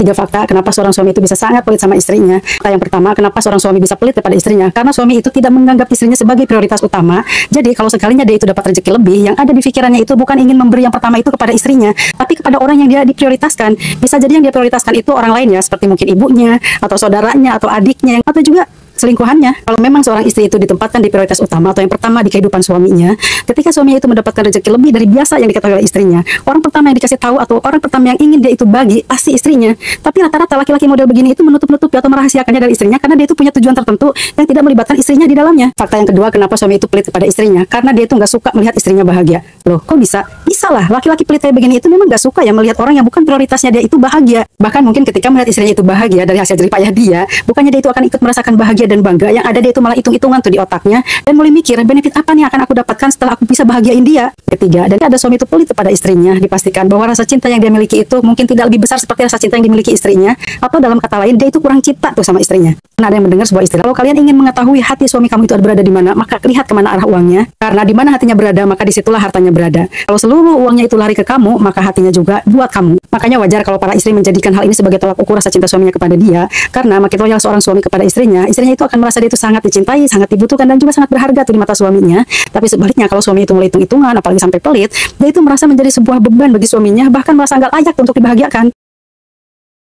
3 fakta kenapa seorang suami itu bisa sangat pelit sama istrinya. Fakta yang pertama, kenapa seorang suami bisa pelit kepada istrinya? Karena suami itu tidak menganggap istrinya sebagai prioritas utama. Jadi kalau sekalinya dia itu dapat rezeki lebih, yang ada di pikirannya itu bukan ingin memberi yang pertama itu kepada istrinya, tapi kepada orang yang dia diprioritaskan. Bisa jadi yang dia prioritaskan itu orang lain ya, seperti mungkin ibunya, atau saudaranya, atau adiknya, atau juga selingkuhannya. Kalau memang seorang istri itu ditempatkan di prioritas utama atau yang pertama di kehidupan suaminya, ketika suaminya itu mendapatkan rezeki lebih dari biasa yang diketahui oleh istrinya, orang pertama yang dikasih tahu atau orang pertama yang ingin dia itu bagi pasti istrinya. Tapi rata-rata laki-laki model begini itu menutup-nutupi atau merahasiakannya dari istrinya karena dia itu punya tujuan tertentu yang tidak melibatkan istrinya di dalamnya. Fakta yang kedua, kenapa suami itu pelit kepada istrinya? Karena dia itu nggak suka melihat istrinya bahagia. Loh, kok bisa? Bisa lah, laki-laki pelit kayak begini itu memang nggak suka ya melihat orang yang bukan prioritasnya dia itu bahagia. Bahkan mungkin ketika melihat istrinya itu bahagia dari hasil jerih payah dia, bukannya dia itu akan ikut merasakan bahagia dan bangga, yang ada dia itu malah hitung-hitungan tuh di otaknya dan mulai mikir benefit apa nih akan aku dapatkan setelah aku bisa bahagiain dia. Ketiga, dan ada suami itu pelit kepada istrinya, dipastikan bahwa rasa cinta yang dia miliki itu mungkin tidak lebih besar seperti rasa cinta yang dimiliki istrinya, atau dalam kata lain dia itu kurang cinta tuh sama istrinya. Nah, ada yang mendengar sebuah istilah, kalau kalian ingin mengetahui hati suami kamu itu berada di mana, maka lihat kemana arah uangnya, karena di mana hatinya berada maka disitulah hartanya berada. Kalau seluruh uangnya itu lari ke kamu, maka hatinya juga buat kamu. Makanya wajar kalau para istri menjadikan hal ini sebagai tolak ukur rasa cinta suaminya kepada dia, karena makin loyal seorang suami kepada istrinya itu akan merasa dia itu sangat dicintai, sangat dibutuhkan, dan juga sangat berharga tuh di mata suaminya. Tapi sebaliknya, kalau suami itu mulai hitung-hitungan, apalagi sampai pelit, dia itu merasa menjadi sebuah beban bagi suaminya, bahkan merasa nggak layak untuk dibahagiakan.